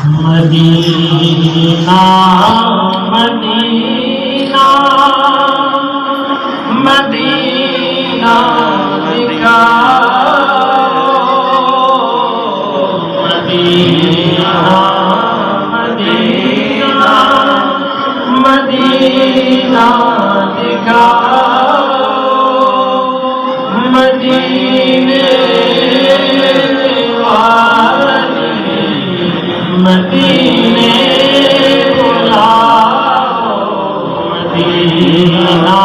Medina Medina Medina दिखाओ Medina Medina Medina दिखाओ मदीने वाली मदीने बुलाओ मदीना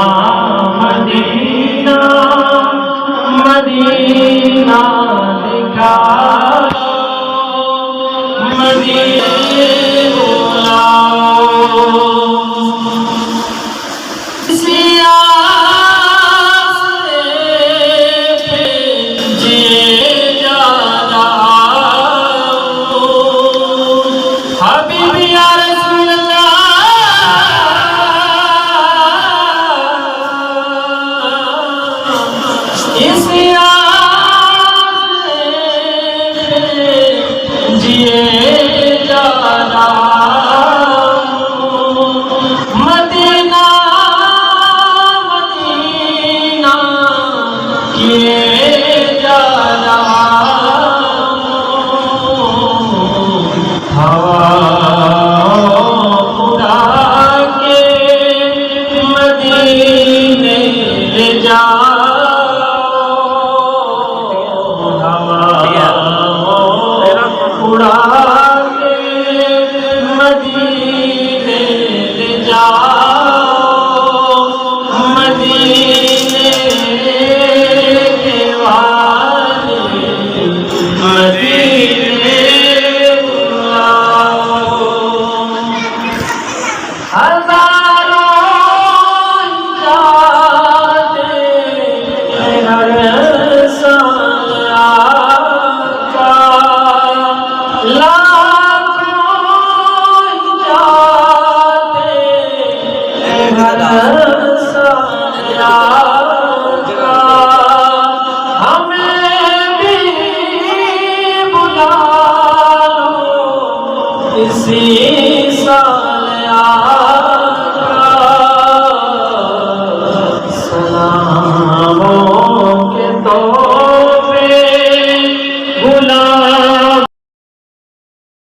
मदीना मदीना दिखाओ मदीने बुलाओ मदीना मदीना किए जा रहा हवा उड़ा के मदीने ले जाओ हवा उड़ा के मदीने ले जाओ मदीने के वाले मदीने बुलाओ हजारों जाते हर साल आका लाखों जाते हर साल